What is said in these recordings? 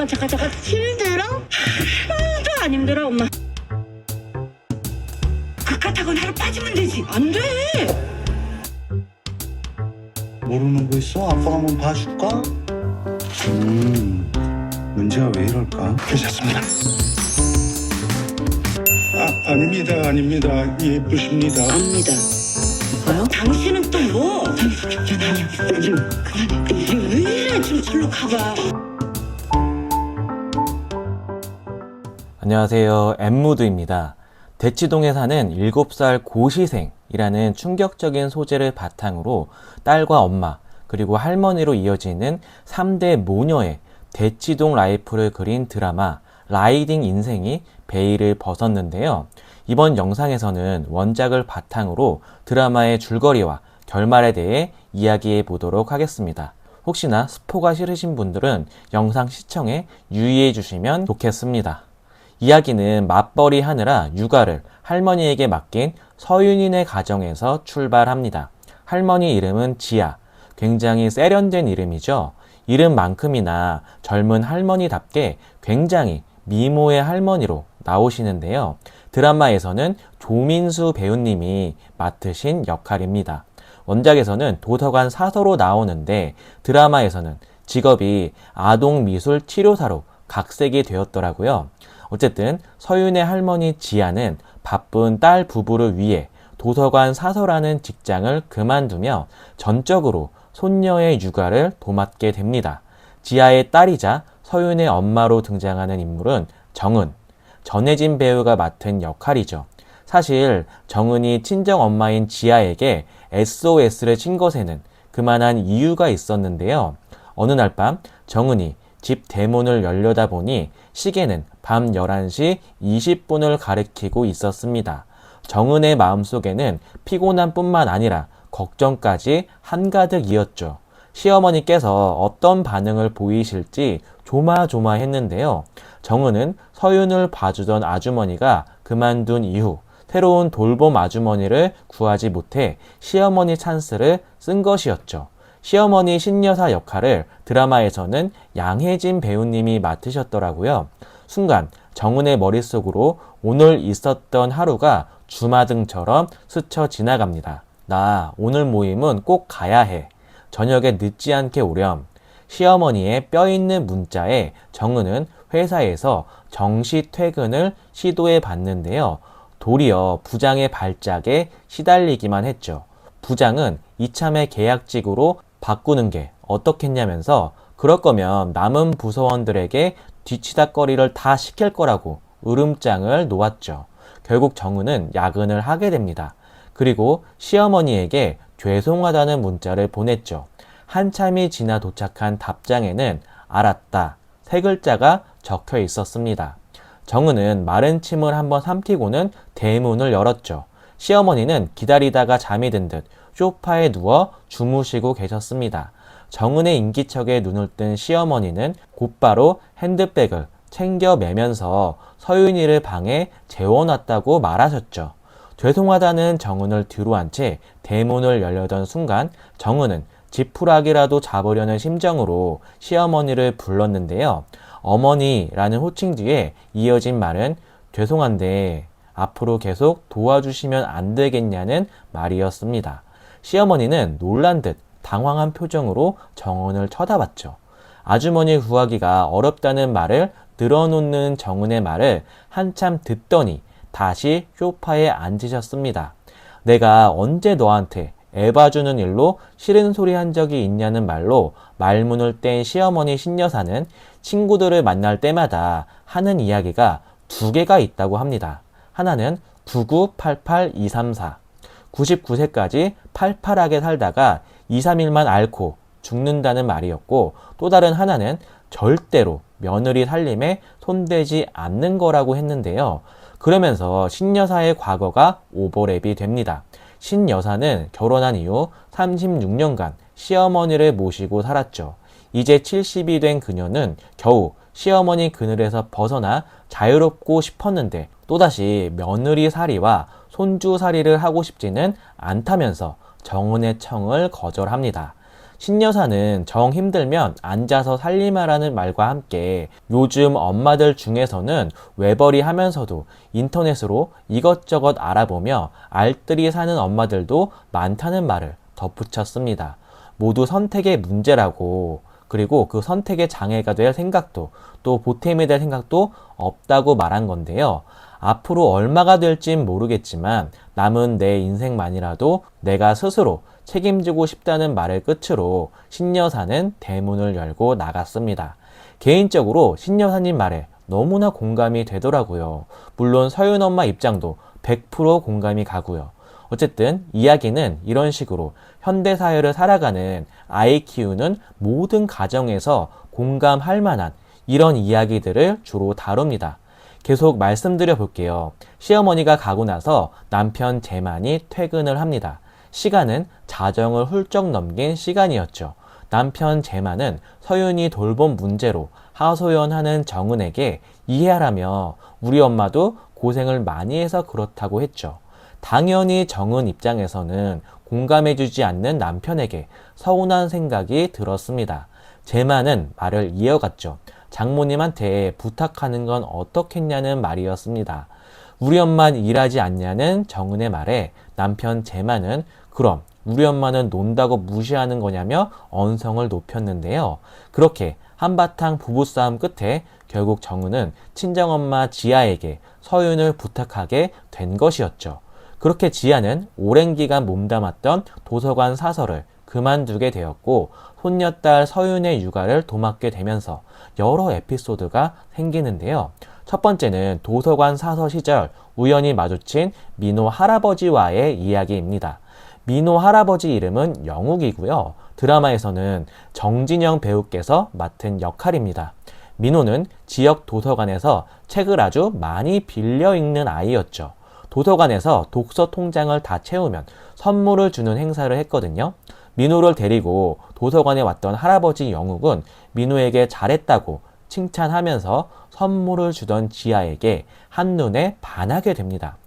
잠깐 힘들어? 하나도 안 힘들어 엄마. 그깟하고는 하루 빠지면 되지. 안 돼. 모르는 거 있어? 아빠가 한번 봐줄까? 문제가 왜 이럴까? 괜찮습니다. 아닙니다. 예쁘십니다. 압니다. 뭐요? 당신은 또 뭐? 그만해. 이게 왜 이래? 좀 절로 가봐. 안녕하세요. 엠무드입니다. 대치동에 사는 7살 고시생이라는 충격적인 소재를 바탕으로 딸과 엄마 그리고 할머니로 이어지는 3대 모녀의 대치동 라이프를 그린 드라마 라이딩 인생이 베일을 벗었는데요. 이번 영상에서는 원작을 바탕으로 드라마의 줄거리와 결말에 대해 이야기해 보도록 하겠습니다. 혹시나 스포가 싫으신 분들은 영상 시청에 유의해 주시면 좋겠습니다. 이야기는 맞벌이 하느라 육아를 할머니에게 맡긴 서윤인의 가정에서 출발합니다. 할머니 이름은 지아. 굉장히 세련된 이름이죠. 이름만큼이나 젊은 할머니답게 굉장히 미모의 할머니로 나오시는데요. 드라마에서는 조민수 배우님이 맡으신 역할입니다. 원작에서는 도서관 사서로 나오는데 드라마에서는 직업이 아동미술치료사로 각색이 되었더라고요. 어쨌든 서윤의 할머니 지아는 바쁜 딸 부부를 위해 도서관 사서라는 직장을 그만두며 전적으로 손녀의 육아를 도맡게 됩니다. 지아의 딸이자 서윤의 엄마로 등장하는 인물은 정은, 전혜진 배우가 맡은 역할이죠. 사실 정은이 친정엄마인 지아에게 SOS를 친 것에는 그만한 이유가 있었는데요. 어느 날 밤 정은이 집 대문을 열려다 보니 시계는 밤 11시 20분을 가리키고 있었습니다. 정은의 마음속에는 피곤함 뿐만 아니라 걱정까지 한가득이었죠. 시어머니께서 어떤 반응을 보이실지 조마조마했는데요. 정은은 서윤을 봐주던 아주머니가 그만둔 이후 새로운 돌봄 아주머니를 구하지 못해 시어머니 찬스를 쓴 것이었죠. 시어머니 신여사 역할을 드라마에서는 양혜진 배우님이 맡으셨더라고요. 순간 정은의 머릿속으로 오늘 있었던 하루가 주마등처럼 스쳐 지나갑니다. 나 오늘 모임은 꼭 가야 해. 저녁에 늦지 않게 오렴. 시어머니의 뼈있는 문자에 정은은 회사에서 정시 퇴근을 시도해 봤는데요. 도리어 부장의 발작에 시달리기만 했죠. 부장은 이참에 계약직으로 바꾸는 게 어떻겠냐면서 그럴 거면 남은 부서원들에게 뒤치다꺼리를 다 시킬 거라고 으름장을 놓았죠. 결국 정은은 야근을 하게 됩니다. 그리고 시어머니에게 죄송하다는 문자를 보냈죠. 한참이 지나 도착한 답장에는 알았다. 3글자가 적혀 있었습니다. 정은은 마른 침을 한번 삼키고는 대문을 열었죠. 시어머니는 기다리다가 잠이 든 듯 소파에 누워 주무시고 계셨습니다. 정은의 인기척에 눈을 뜬 시어머니는 곧바로 핸드백을 챙겨 매면서 서윤이를 방에 재워놨다고 말하셨죠. 죄송하다는 정은을 뒤로한 채 대문을 열려던 순간 정은은 지푸라기라도 잡으려는 심정으로 시어머니를 불렀는데요. 어머니라는 호칭 뒤에 이어진 말은 죄송한데 앞으로 계속 도와주시면 안 되겠냐는 말이었습니다. 시어머니는 놀란 듯 당황한 표정으로 정은을 쳐다봤죠. 아주머니 구하기가 어렵다는 말을 늘어놓는 정은의 말을 한참 듣더니 다시 소파에 앉으셨습니다. 내가 언제 너한테 애 봐주는 일로 싫은 소리 한 적이 있냐는 말로 말문을 뗀 시어머니 신여사는 친구들을 만날 때마다 하는 이야기가 2개가 있다고 합니다. 하나는 9988234, 99세까지 팔팔하게 살다가 2, 3일만 앓고 죽는다는 말이었고 또 다른 하나는 절대로 며느리 살림에 손대지 않는 거라고 했는데요. 그러면서 신여사의 과거가 오버랩이 됩니다. 신여사는 결혼한 이후 36년간 시어머니를 모시고 살았죠. 이제 70이 된 그녀는 겨우 시어머니 그늘에서 벗어나 자유롭고 싶었는데 또다시 며느리살이와 손주살이를 하고 싶지는 않다면서 정은의 청을 거절합니다. 신여사는 정 힘들면 앉아서 살림하라는 말과 함께 요즘 엄마들 중에서는 외벌이 하면서도 인터넷으로 이것저것 알아보며 알뜰히 사는 엄마들도 많다는 말을 덧붙였습니다. 모두 선택의 문제라고, 그리고 그 선택의 장애가 될 생각도 또 보탬이 될 생각도 없다고 말한 건데요. 앞으로 얼마가 될진 모르겠지만 남은 내 인생만이라도 내가 스스로 책임지고 싶다는 말을 끝으로 신여사는 대문을 열고 나갔습니다. 개인적으로 신여사님 말에 너무나 공감이 되더라고요. 물론 서윤 엄마 입장도 100% 공감이 가고요. 어쨌든 이야기는 이런 식으로 현대사회를 살아가는 아이 키우는 모든 가정에서 공감할 만한 이런 이야기들을 주로 다룹니다. 계속 말씀드려 볼게요. 시어머니가 가고 나서 남편 재만이 퇴근을 합니다. 시간은 자정을 훌쩍 넘긴 시간이었죠. 남편 재만은 서윤이 돌봄 문제로 하소연하는 정은에게 이해하라며 우리 엄마도 고생을 많이 해서 그렇다고 했죠. 당연히 정은 입장에서는 공감해주지 않는 남편에게 서운한 생각이 들었습니다. 재만은 말을 이어갔죠. 장모님한테 부탁하는 건 어떻겠냐는 말이었습니다. 우리 엄만 일하지 않냐는 정은의 말에 남편 재만은 그럼 우리 엄마는 논다고 무시하는 거냐며 언성을 높였는데요. 그렇게 한바탕 부부싸움 끝에 결국 정은은 친정엄마 지아에게 서윤을 부탁하게 된 것이었죠. 그렇게 지아는 오랜 기간 몸담았던 도서관 사서를 그만두게 되었고 손녀딸 서윤의 육아를 도맡게 되면서 여러 에피소드가 생기는데요. 첫 번째는 도서관 사서 시절 우연히 마주친 민호 할아버지와의 이야기입니다. 민호 할아버지 이름은 영욱이고요. 드라마에서는 정진영 배우께서 맡은 역할입니다. 민호는 지역 도서관에서 책을 아주 많이 빌려 읽는 아이였죠. 도서관에서 독서 통장을 다 채우면 선물을 주는 행사를 했거든요. 민호를 데리고 도서관에 왔던 할아버지 영욱은 민호에게 잘했다고 칭찬하면서 선물을 주던 지아에게 한눈에 반하게 됩니다.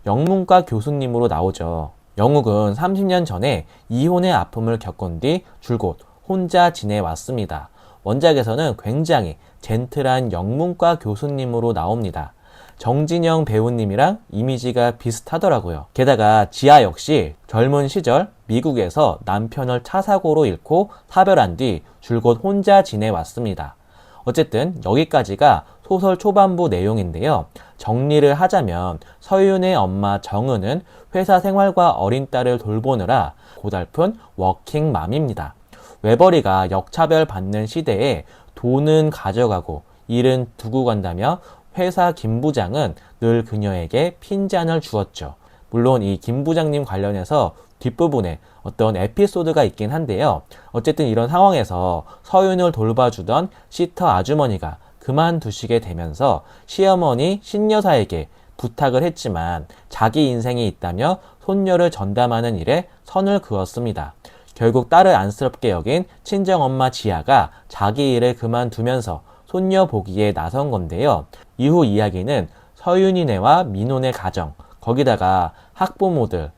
영문과 교수님으로 나오죠. 영욱은 30년 전에 이혼의 아픔을 겪은 뒤 줄곧 혼자 지내왔습니다. 원작에서는 굉장히 젠틀한 영문과 교수님으로 나옵니다. 정진영 배우님이랑 이미지가 비슷하더라고요. 게다가 지아 역시 젊은 시절 미국에서 남편을 차 사고로 잃고 사별한 뒤 줄곧 혼자 지내왔습니다. 어쨌든 여기까지가 소설 초반부 내용인데요. 정리를 하자면 서윤의 엄마 정은은 회사 생활과 어린 딸을 돌보느라 고달픈 워킹맘입니다. 외벌이가 역차별 받는 시대에 돈은 가져가고 일은 두고 간다며 회사 김 부장은 늘 그녀에게 핀잔을 주었죠. 물론 이 김 부장님 관련해서 뒷부분에 어떤 에피소드가 있긴 한데요. 어쨌든 이런 상황에서 서윤을 돌봐주던 시터 아주머니가 그만두시게 되면서 시어머니 신여사에게 부탁을 했지만 자기 인생이 있다며 손녀를 전담하는 일에 선을 그었습니다. 결국 딸을 안쓰럽게 여긴 친정엄마 지아가 자기 일을 그만두면서 손녀 보기에 나선 건데요. 이후 이야기는 서윤이네와 민호네 가정, 거기다가 학부모들,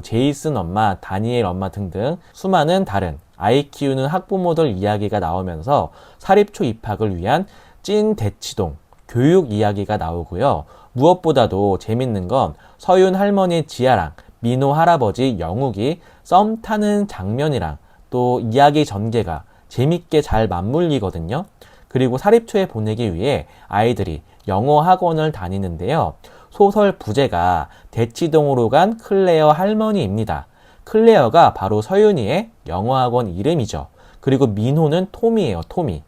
제이슨 엄마, 다니엘 엄마 등등 수많은 다른 아이 키우는 학부모들 이야기가 나오면서 사립초 입학을 위한 찐 대치동 교육 이야기가 나오고요. 무엇보다도 재밌는 건 서윤 할머니 지아랑 민호 할아버지 영욱이 썸 타는 장면이랑 또 이야기 전개가 재밌게 잘 맞물리거든요. 그리고 사립초에 보내기 위해 아이들이 영어 학원을 다니는데요. 소설 부제가 대치동으로 간 클레어 할머니입니다. 클레어가 바로 서윤이의 영어 학원 이름이죠. 그리고 민호는 톰이에요, 톰이.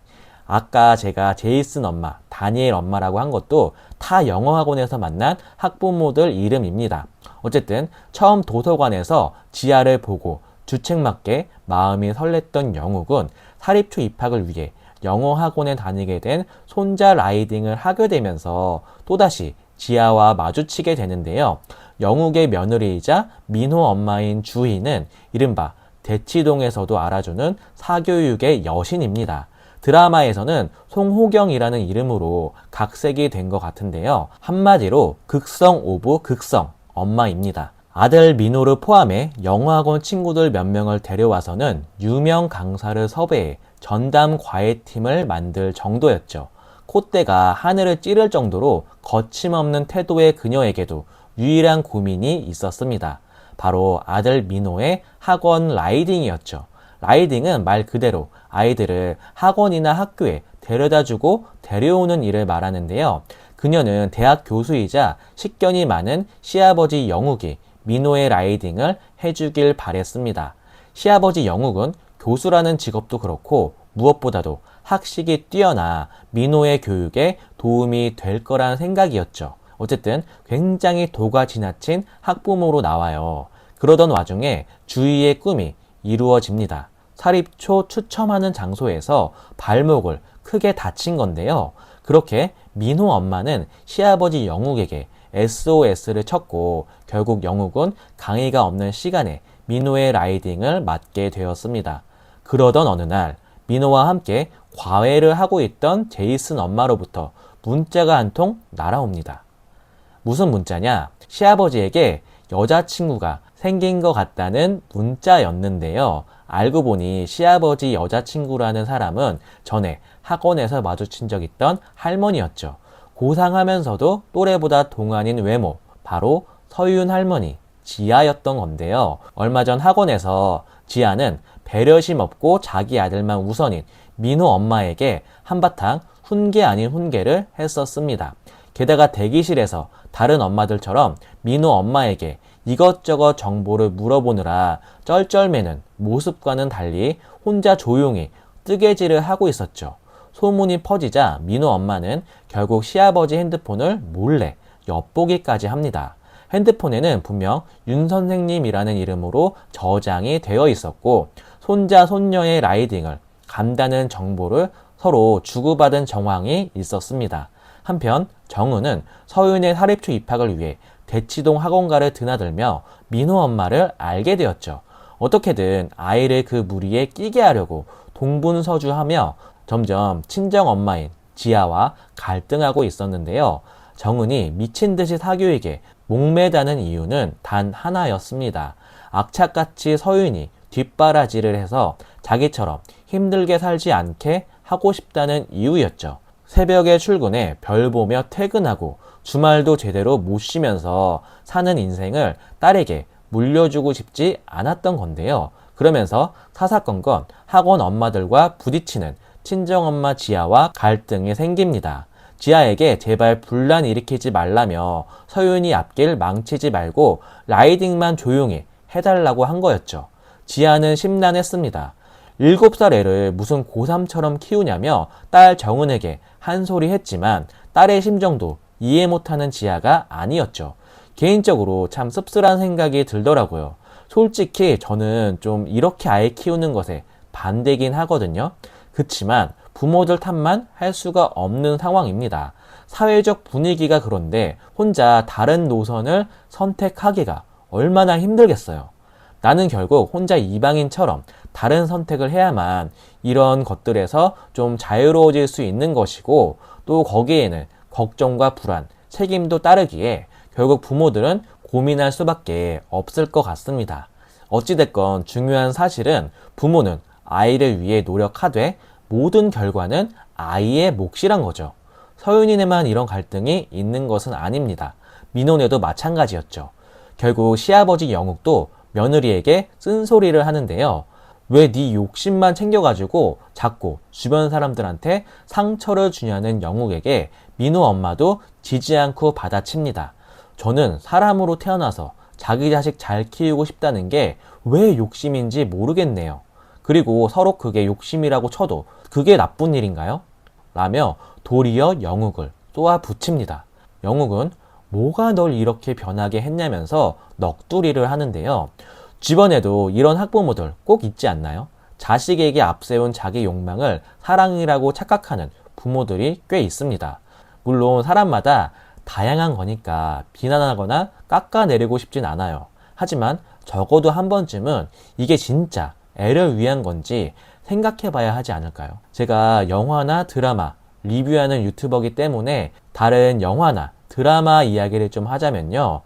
아까 제가 제이슨 엄마, 다니엘 엄마라고 한 것도 다 영어 학원에서 만난 학부모들 이름입니다. 어쨌든 처음 도서관에서 지아를 보고 주책맞게 마음이 설렜던 영욱은 사립초 입학을 위해 영어 학원에 다니게 된 손자 라이딩을 하게 되면서 또다시 지아와 마주치게 되는데요. 영욱의 며느리이자 민호 엄마인 주희는 이른바 대치동에서도 알아주는 사교육의 여신입니다. 드라마에서는 송호경이라는 이름으로 각색이 된 것 같은데요. 한마디로 극성 오브 극성 엄마입니다. 아들 민호를 포함해 영어학원 친구들 몇 명을 데려와서는 유명 강사를 섭외해 전담 과외팀을 만들 정도였죠. 콧대가 하늘을 찌를 정도로 거침없는 태도의 그녀에게도 유일한 고민이 있었습니다. 바로 아들 민호의 학원 라이딩이었죠. 라이딩은 말 그대로 아이들을 학원이나 학교에 데려다주고 데려오는 일을 말하는데요. 그녀는 대학 교수이자 식견이 많은 시아버지 영욱이 민호의 라이딩을 해주길 바랬습니다. 시아버지 영욱은 교수라는 직업도 그렇고 무엇보다도 학식이 뛰어나 민호의 교육에 도움이 될 거란 생각이었죠. 어쨌든 굉장히 도가 지나친 학부모로 나와요. 그러던 와중에 주희의 꿈이 이루어집니다. 사립초 추첨하는 장소에서 발목을 크게 다친 건데요. 그렇게 민호 엄마는 시아버지 영욱에게 SOS를 쳤고 결국 영욱은 강의가 없는 시간에 민호의 라이딩을 맡게 되었습니다. 그러던 어느 날 민호와 함께 과외를 하고 있던 제이슨 엄마로부터 문자가 한 통 날아옵니다. 무슨 문자냐? 시아버지에게 여자친구가 생긴 것 같다는 문자였는데요. 알고 보니 시아버지 여자친구라는 사람은 전에 학원에서 마주친 적 있던 할머니였죠. 고상하면서도 또래보다 동안인 외모, 바로 서윤 할머니, 지아였던 건데요. 얼마 전 학원에서 지아는 배려심 없고 자기 아들만 우선인 민호 엄마에게 한바탕 훈계 아닌 훈계를 했었습니다. 게다가 대기실에서 다른 엄마들처럼 민호 엄마에게 이것저것 정보를 물어보느라 쩔쩔매는 모습과는 달리 혼자 조용히 뜨개질을 하고 있었죠. 소문이 퍼지자 민호 엄마는 결국 시아버지 핸드폰을 몰래 엿보기까지 합니다. 핸드폰에는 분명 윤 선생님이라는 이름으로 저장이 되어 있었고 손자 손녀의 라이딩을 간다는 정보를 서로 주고받은 정황이 있었습니다. 한편 정은은 서윤의 사립초 입학을 위해 대치동 학원가를 드나들며 민호 엄마를 알게 되었죠. 어떻게든 아이를 그 무리에 끼게 하려고 동분서주하며 점점 친정 엄마인 지아와 갈등하고 있었는데요. 정은이 미친 듯이 사교에게 목매다는 이유는 단 하나였습니다. 악착같이 서윤이 뒷바라지를 해서 자기처럼 힘들게 살지 않게 하고 싶다는 이유였죠. 새벽에 출근해 별 보며 퇴근하고 주말도 제대로 못 쉬면서 사는 인생을 딸에게 물려주고 싶지 않았던 건데요. 그러면서 사사건건 학원 엄마들과 부딪히는 친정엄마 지아와 갈등이 생깁니다. 지아에게 제발 분란 일으키지 말라며 서윤이 앞길 망치지 말고 라이딩만 조용히 해달라고 한 거였죠. 지아는 심란했습니다. 7살 애를 무슨 고3처럼 키우냐며 딸 정은에게 한 소리 했지만 딸의 심정도 이해 못하는 지아가 아니었죠. 개인적으로 참 씁쓸한 생각이 들더라고요. 솔직히 저는 좀 이렇게 아이 키우는 것에 반대긴 하거든요. 그치만 부모들 탓만 할 수가 없는 상황입니다. 사회적 분위기가 그런데 혼자 다른 노선을 선택하기가 얼마나 힘들겠어요. 나는 결국 혼자 이방인처럼 다른 선택을 해야만 이런 것들에서 좀 자유로워질 수 있는 것이고 또 거기에는 걱정과 불안, 책임도 따르기에 결국 부모들은 고민할 수밖에 없을 것 같습니다. 어찌됐건 중요한 사실은 부모는 아이를 위해 노력하되 모든 결과는 아이의 몫이란 거죠. 서윤이네만 이런 갈등이 있는 것은 아닙니다. 민호네도 마찬가지였죠. 결국 시아버지 영욱도 며느리에게 쓴소리를 하는데요. 왜 네 욕심만 챙겨가지고 자꾸 주변 사람들한테 상처를 주냐는 영욱에게 민호 엄마도 지지 않고 받아칩니다. 저는 사람으로 태어나서 자기 자식 잘 키우고 싶다는 게 왜 욕심인지 모르겠네요. 그리고 서로 그게 욕심이라고 쳐도 그게 나쁜 일인가요? 라며 도리어 영욱을 쏘아 붙입니다. 영욱은 뭐가 널 이렇게 변하게 했냐면서 넋두리를 하는데요. 주변에도 이런 학부모들 꼭 있지 않나요? 자식에게 앞세운 자기 욕망을 사랑이라고 착각하는 부모들이 꽤 있습니다. 물론 사람마다 다양한 거니까 비난하거나 깎아내리고 싶진 않아요. 하지만 적어도 한 번쯤은 이게 진짜 애를 위한 건지 생각해 봐야 하지 않을까요? 제가 영화나 드라마 리뷰하는 유튜버이기 때문에 다른 영화나 드라마 이야기를 좀 하자면요.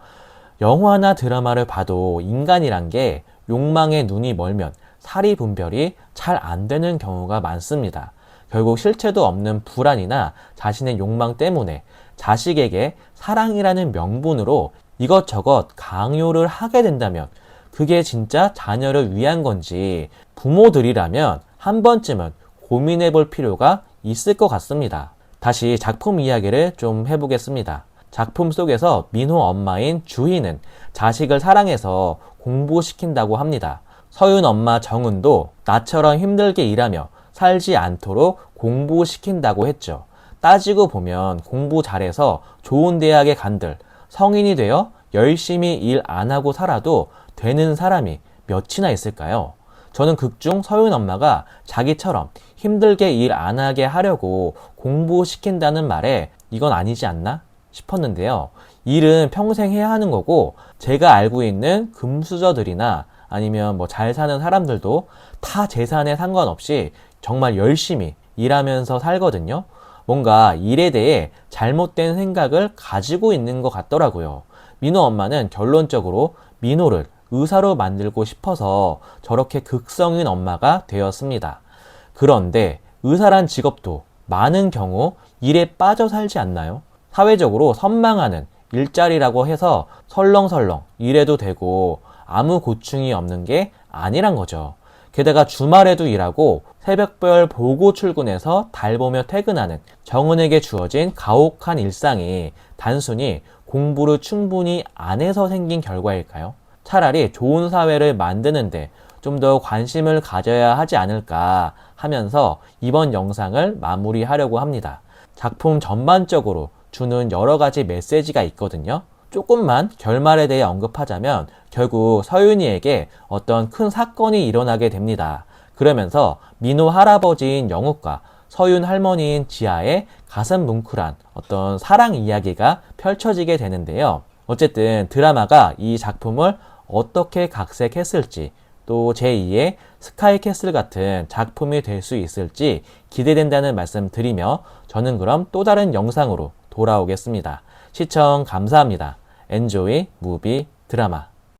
영화나 드라마를 봐도 인간이란 게 욕망에 눈이 멀면 사리 분별이 잘 안 되는 경우가 많습니다. 결국 실체도 없는 불안이나 자신의 욕망 때문에 자식에게 사랑이라는 명분으로 이것저것 강요를 하게 된다면 그게 진짜 자녀를 위한 건지 부모들이라면 한 번쯤은 고민해 볼 필요가 있을 것 같습니다. 다시 작품 이야기를 좀 해보겠습니다. 작품 속에서 민호 엄마인 주희는 자식을 사랑해서 공부시킨다고 합니다. 서윤 엄마 정은도 나처럼 힘들게 일하며 살지 않도록 공부시킨다고 했죠. 따지고 보면 공부 잘해서 좋은 대학에 간들 성인이 되어 열심히 일 안 하고 살아도 되는 사람이 몇이나 있을까요? 저는 극중 서윤 엄마가 자기처럼 힘들게 일 안 하게 하려고 공부시킨다는 말에 이건 아니지 않나 싶었는데요. 일은 평생 해야 하는 거고 제가 알고 있는 금수저들이나 아니면 뭐 잘 사는 사람들도 타 재산에 상관없이 정말 열심히 일하면서 살거든요. 뭔가 일에 대해 잘못된 생각을 가지고 있는 것 같더라고요. 민호 엄마는 결론적으로 민호를 의사로 만들고 싶어서 저렇게 극성인 엄마가 되었습니다. 그런데 의사란 직업도 많은 경우 일에 빠져 살지 않나요? 사회적으로 선망하는 일자리라고 해서 설렁설렁 일해도 되고 아무 고충이 없는 게 아니란 거죠. 게다가 주말에도 일하고 새벽별 보고 출근해서 달 보며 퇴근하는 정은에게 주어진 가혹한 일상이 단순히 공부를 충분히 안 해서 생긴 결과일까요? 차라리 좋은 사회를 만드는데 좀 더 관심을 가져야 하지 않을까 하면서 이번 영상을 마무리하려고 합니다. 작품 전반적으로 주는 여러 가지 메시지가 있거든요. 조금만 결말에 대해 언급하자면 결국 서윤이에게 어떤 큰 사건이 일어나게 됩니다. 그러면서 민호 할아버지인 영욱과 서윤 할머니인 지아의 가슴 뭉클한 어떤 사랑 이야기가 펼쳐지게 되는데요. 어쨌든 드라마가 이 작품을 어떻게 각색했을지 또 제2의 스카이캐슬 같은 작품이 될 수 있을지 기대된다는 말씀 드리며 저는 그럼 또 다른 영상으로 돌아오겠습니다. 시청 감사합니다. 엔조이 무비 드라마